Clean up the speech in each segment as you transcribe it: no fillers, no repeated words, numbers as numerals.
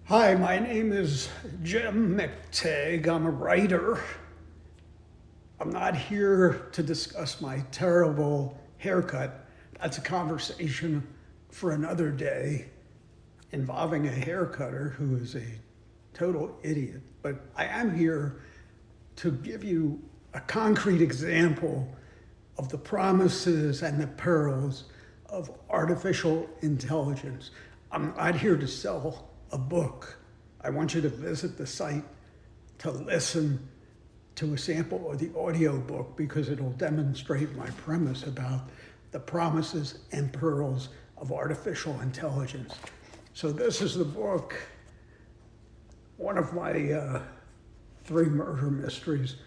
Hi, my name is Jim McTagg. I'm a writer. I'm not here to discuss my terrible haircut. That's a conversation for another day involving a haircutter who is a total idiot. But I am here to give you a concrete example of the promises and the perils of artificial intelligence. I'm not here to sell a book. I want you to visit the site to listen to a sample of the audio book because it'll demonstrate my premise about the promises and perils of artificial intelligence. So this is the book, one of my 3 murder mysteries.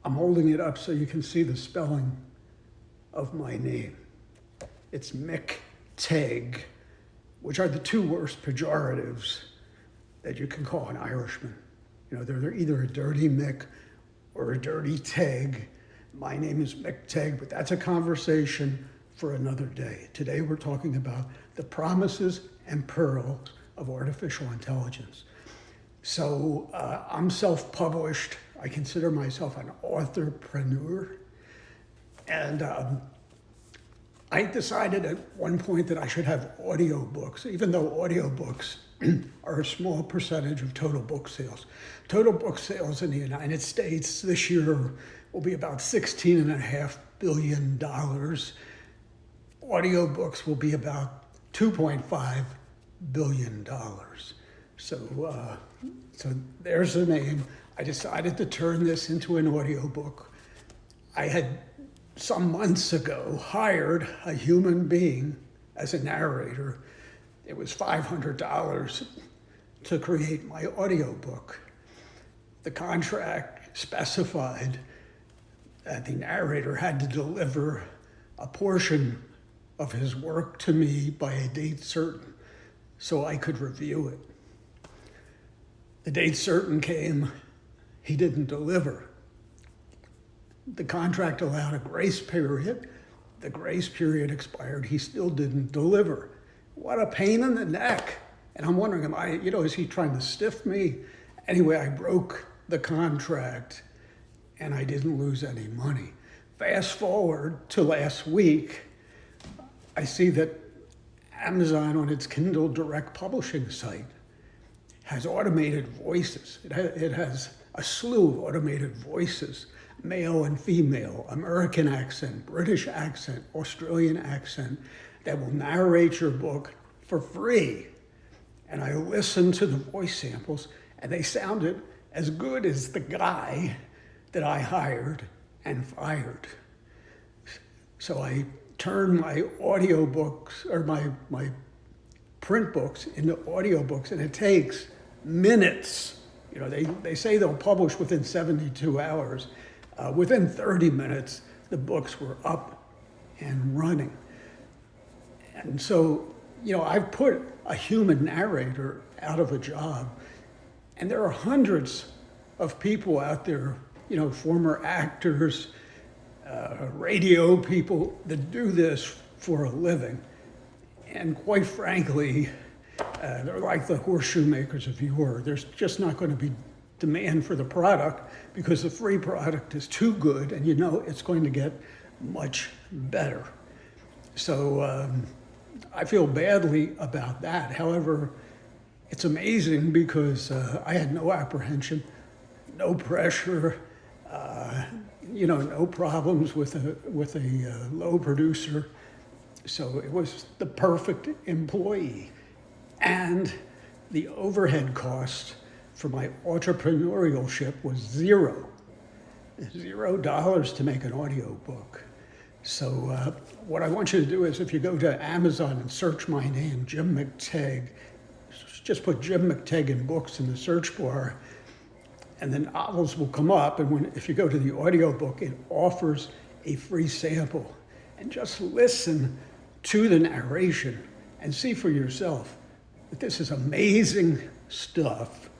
I'm holding it up so you can see the spelling of my name. It's McTagg, which are the 2 worst pejoratives that you can call an Irishman. You know, they're either a dirty Mick or a dirty Tag. My name is McTagg, but that's a conversation for another day. Today we're talking about the promises and perils of artificial intelligence. So I'm self-published. I consider myself an authorpreneur. And I decided at one point that I should have audiobooks, even though audiobooks are a small percentage of total book sales. Total book sales in the United States this year will be about $16.5 billion. Audiobooks will be about $2.5 billion. So there's the name. I decided to turn this into an audiobook. I had some months ago hired a human being as a narrator. It was $500 to create my audiobook. The contract specified that the narrator had to deliver a portion of his work to me by a date certain so I could review it. The date certain came, he didn't deliver. The contract allowed a grace period. The grace period expired. He still didn't deliver. What a pain in the neck. And I'm wondering, is he trying to stiff me? Anyway, I broke the contract and I didn't lose any money. Fast forward to last week, I see that Amazon on its Kindle Direct Publishing site has automated voices. It has a slew of automated voices, male and female, American accent, British accent, Australian accent, that will narrate your book for free. And I listened to the voice samples, and they sounded as good as the guy that I hired and fired. So I turned my audiobooks, or my print books, into audiobooks, and it takes minutes. You know, they say they'll publish within 72 hours. Within 30 minutes, the books were up and running. And so, I've put a human narrator out of a job, and there are hundreds of people out there, former actors, radio people that do this for a living. And quite frankly, they're like the horseshoe makers of yore. There's just not going to be demand for the product because the free product is too good and it's going to get much better. So I feel badly about that. However, it's amazing because I had no apprehension, no pressure, no problems with a low producer. So it was the perfect employee. And the overhead cost for my entrepreneurship was $0 to make an audiobook. So what I want you to do is if you go to Amazon and search my name, Jim McTagg, just put Jim McTagg in books in the search bar, and then novels will come up. And if you go to the audiobook, it offers a free sample. And just listen to the narration and see for yourself that this is amazing stuff.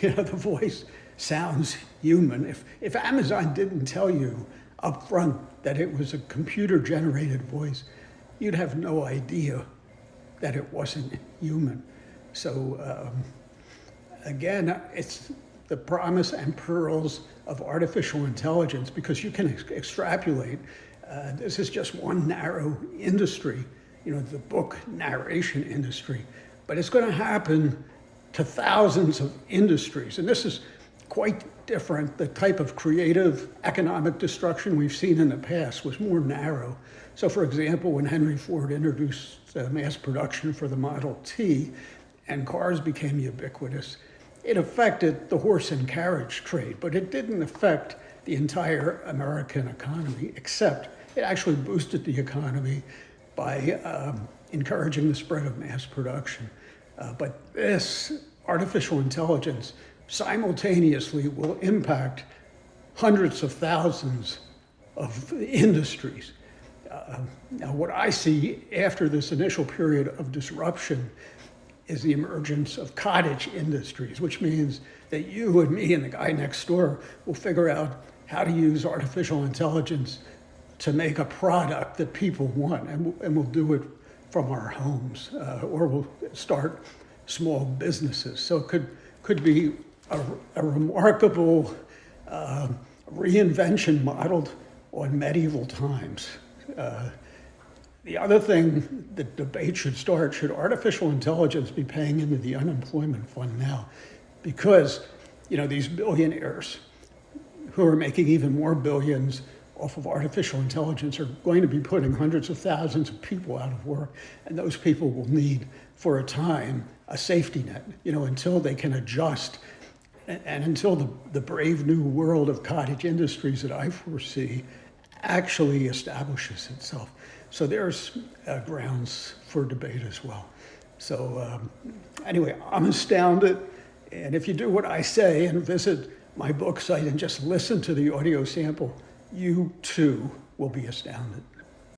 The voice sounds human. If Amazon didn't tell you up front that it was a computer-generated voice, you'd have no idea that it wasn't human. So again, it's the promise and pearls of artificial intelligence, because you can extrapolate. This is just one narrow industry, the book narration industry, but it's going to happen to thousands of industries. And this is quite different. The type of creative economic destruction we've seen in the past was more narrow. So for example, when Henry Ford introduced mass production for the Model T and cars became ubiquitous, it affected the horse and carriage trade, but it didn't affect the entire American economy, except it actually boosted the economy by encouraging the spread of mass production. But this artificial intelligence simultaneously will impact hundreds of thousands of industries. Now, what I see after this initial period of disruption is the emergence of cottage industries, which means that you and me and the guy next door will figure out how to use artificial intelligence to make a product that people want, and we'll do it from our homes, or we'll start small businesses. So it could be a remarkable reinvention modeled on medieval times. The other thing the debate should start, should artificial intelligence be paying into the unemployment fund now? Because, these billionaires who are making even more billions off of artificial intelligence are going to be putting hundreds of thousands of people out of work, and those people will need, for a time, a safety net, until they can adjust, and until the brave new world of cottage industries that I foresee actually establishes itself. So there's grounds for debate as well. So anyway, I'm astounded. And if you do what I say and visit my book site and just listen to the audio sample, you too will be astounded.